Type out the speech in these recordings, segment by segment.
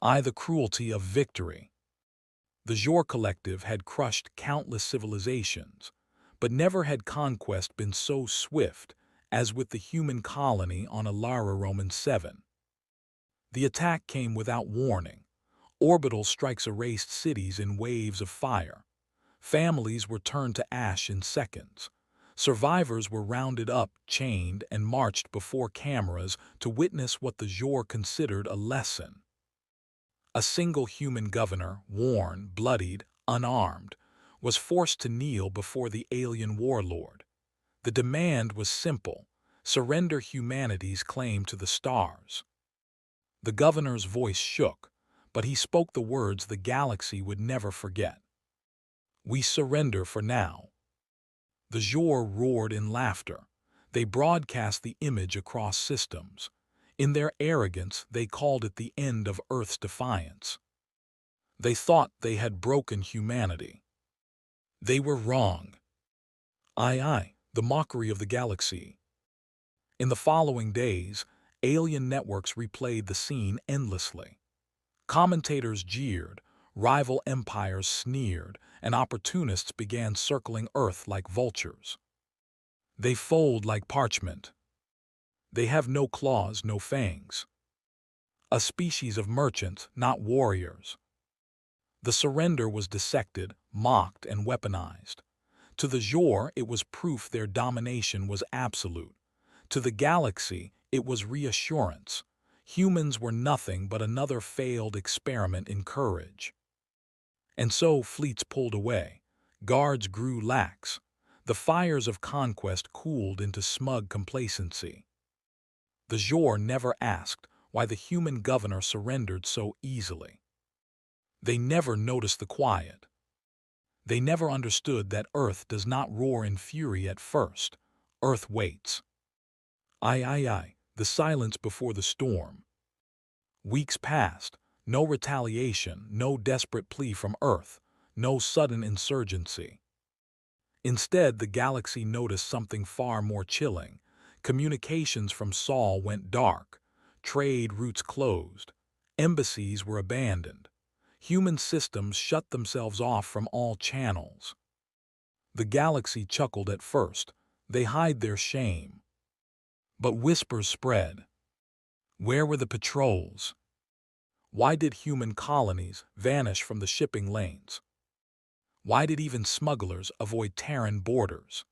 The cruelty of victory. The Jor Collective had crushed countless civilizations, but never had conquest been so swift as with the human colony on Alara Roman 7. The attack came without warning. Orbital strikes erased cities in waves of fire. Families were turned to ash in seconds. Survivors were rounded up, chained, and marched before cameras to witness what the Jor considered a lesson. A single human governor, worn, bloodied, unarmed, was forced to kneel before the alien warlord. The demand was simple: surrender humanity's claim to the stars. The governor's voice shook, but he spoke the words the galaxy would never forget. "We surrender for now." The Jor roared in laughter. They broadcast the image across systems. In their arrogance, they called it the end of Earth's defiance. They thought they had broken humanity. They were wrong. The mockery of the galaxy. In the following days, alien networks replayed the scene endlessly. Commentators jeered, rival empires sneered, and opportunists began circling Earth like vultures. They fold like parchment. They have no claws, no fangs. A species of merchants, not warriors. The surrender was dissected, mocked, and weaponized. To the Jor, it was proof their domination was absolute. To the galaxy, it was reassurance. Humans were nothing but another failed experiment in courage. And so fleets pulled away. Guards grew lax. The fires of conquest cooled into smug complacency. The Jor never asked why the human governor surrendered so easily. They never noticed the quiet. They never understood that Earth does not roar in fury at first. Earth waits. The silence before the storm. Weeks passed. No retaliation, no desperate plea from Earth, no sudden insurgency. Instead, the galaxy noticed something far more chilling. Communications from Sol went dark. Trade routes closed. Embassies were abandoned. Human systems shut themselves off from all channels. The galaxy chuckled at first. They hide their shame. But whispers spread. Where were the patrols? Why did human colonies vanish from the shipping lanes? Why did even smugglers avoid Terran borders?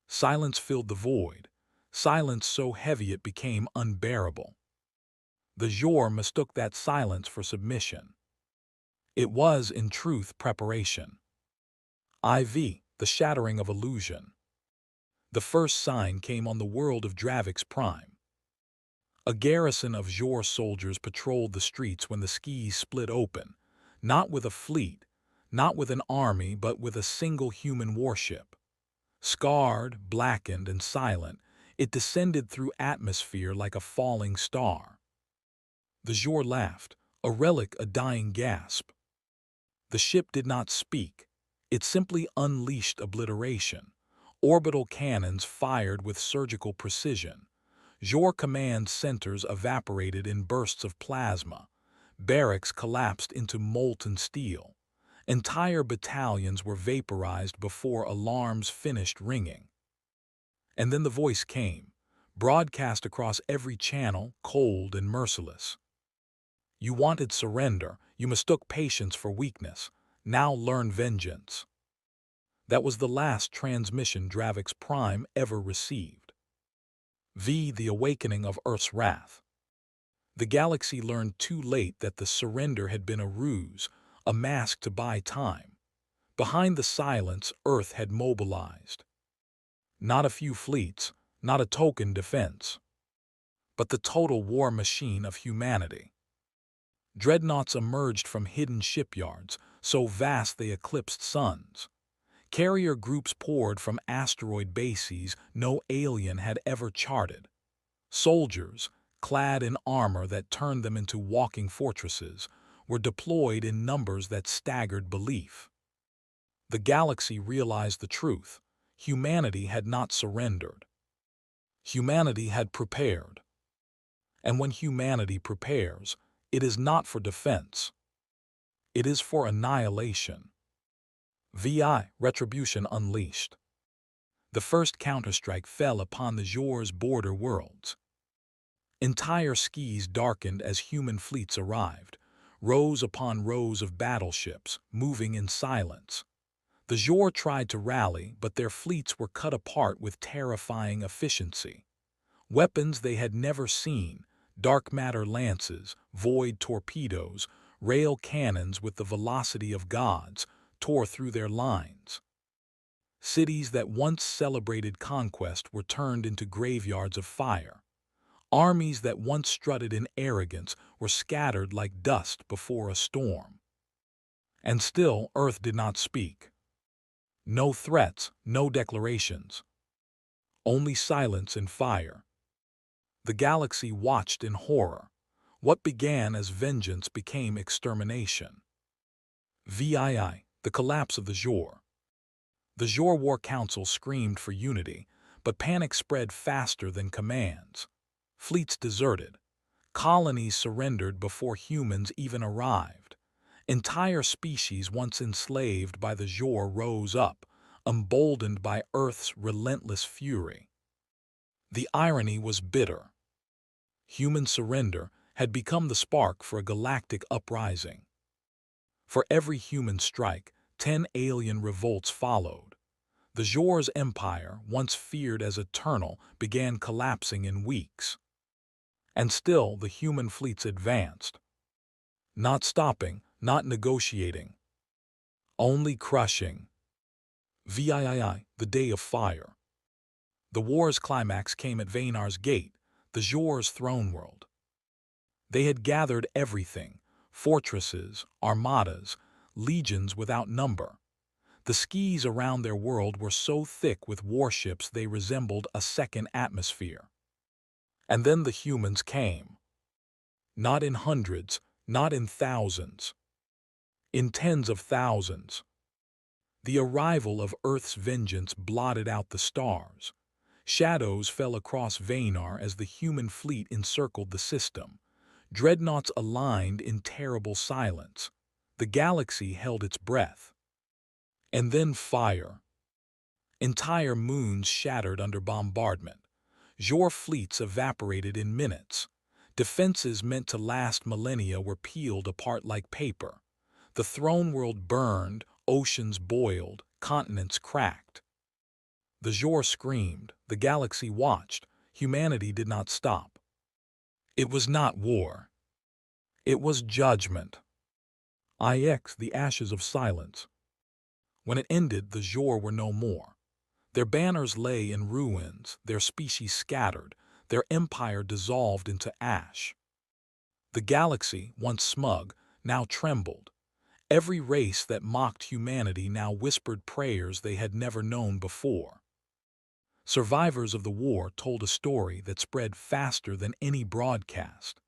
Silence filled the void, silence so heavy it became unbearable. The Jor mistook that silence for submission. It was, in truth, preparation. The shattering of illusion. The first sign came on the world of Dravix Prime. A garrison of Jor soldiers patrolled the streets when the skies split open, not with a fleet, not with an army, but with a single human warship. Scarred, blackened, and silent, it descended through atmosphere like a falling star. The Jor laughed, a relic, a dying gasp. The ship did not speak. It simply unleashed obliteration. Orbital cannons fired with surgical precision. Jor command centers evaporated in bursts of plasma. Barracks collapsed into molten steel. Entire battalions were vaporized before alarms finished ringing. And then the voice came, broadcast across every channel, cold and merciless. You wanted surrender, you mistook patience for weakness. Now learn vengeance. That was the last transmission Dravix Prime ever received. The awakening of Earth's wrath. The galaxy learned too late that the surrender had been a ruse, a mask to buy time. Behind the silence, Earth had mobilized. Not a few fleets, not a token defense, but the total war machine of humanity. Dreadnoughts emerged from hidden shipyards, so vast they eclipsed suns. Carrier groups poured from asteroid bases no alien had ever charted. Soldiers, clad in armor that turned them into walking fortresses, were deployed in numbers that staggered belief. The galaxy realized the truth. Humanity had not surrendered. Humanity had prepared. And when humanity prepares, It is not for defense. It is for annihilation. VI, Retribution Unleashed. The first counterstrike fell upon the Zhor's border worlds. Entire skies darkened as human fleets arrived, rows upon rows of battleships, moving in silence. The Zhor tried to rally, but their fleets were cut apart with terrifying efficiency. Weapons they had never seen, dark matter lances, void torpedoes, rail cannons with the velocity of gods, tore through their lines. Cities that once celebrated conquest were turned into graveyards of fire. Armies that once strutted in arrogance were scattered like dust before a storm. And still Earth did not speak. No threats, no declarations. Only silence and fire. The galaxy watched in horror. What began as vengeance became extermination. VII, the collapse of the Zhor. The Zhor War Council screamed for unity, but panic spread faster than commands. Fleets deserted. Colonies surrendered before humans even arrived. Entire species once enslaved by the Zhor rose up, emboldened by Earth's relentless fury. The irony was bitter. Human surrender had become the spark for a galactic uprising. For every human strike, 10 alien revolts followed. The Zhor's empire, once feared as eternal, began collapsing in weeks. And still the human fleets advanced. Not stopping, not negotiating. Only crushing. VII, the Day of Fire. The war's climax came at Vaynar's gate, the Zhor's throne world. They had gathered everything, fortresses, armadas, legions without number. The skies around their world were so thick with warships they resembled a second atmosphere. And then the humans came. Not in hundreds, not in thousands. In tens of thousands. The arrival of Earth's vengeance blotted out the stars. Shadows fell across Vaynar as the human fleet encircled the system. Dreadnoughts aligned in terrible silence. The galaxy held its breath. And then fire. Entire moons shattered under bombardment. Zhor fleets evaporated in minutes. Defenses meant to last millennia were peeled apart like paper. The throne world burned, oceans boiled, continents cracked. The Zhor screamed, the galaxy watched, humanity did not stop. It was not war. It was judgment. IX, the ashes of silence. When it ended, the Zhor were no more. Their banners lay in ruins, their species scattered, their empire dissolved into ash. The galaxy, once smug, now trembled. Every race that mocked humanity now whispered prayers they had never known before. Survivors of the war told a story that spread faster than any broadcast.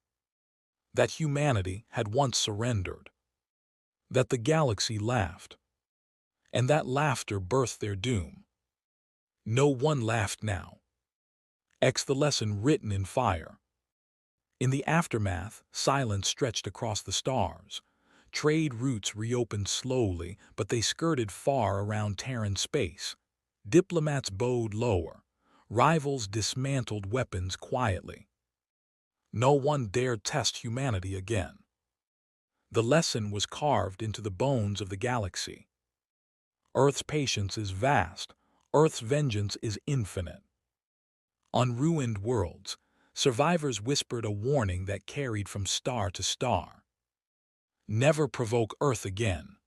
That humanity had once surrendered. That the galaxy laughed. And that laughter birthed their doom. No one laughed now. X, the lesson written in fire. In the aftermath, silence stretched across the stars. Trade routes reopened slowly, but they skirted far around Terran space. Diplomats bowed lower. Rivals dismantled weapons quietly. No one dared test humanity again. The lesson was carved into the bones of the galaxy. Earth's patience is vast. Earth's vengeance is infinite. On ruined worlds, survivors whispered a warning that carried from star to star. Never provoke Earth again.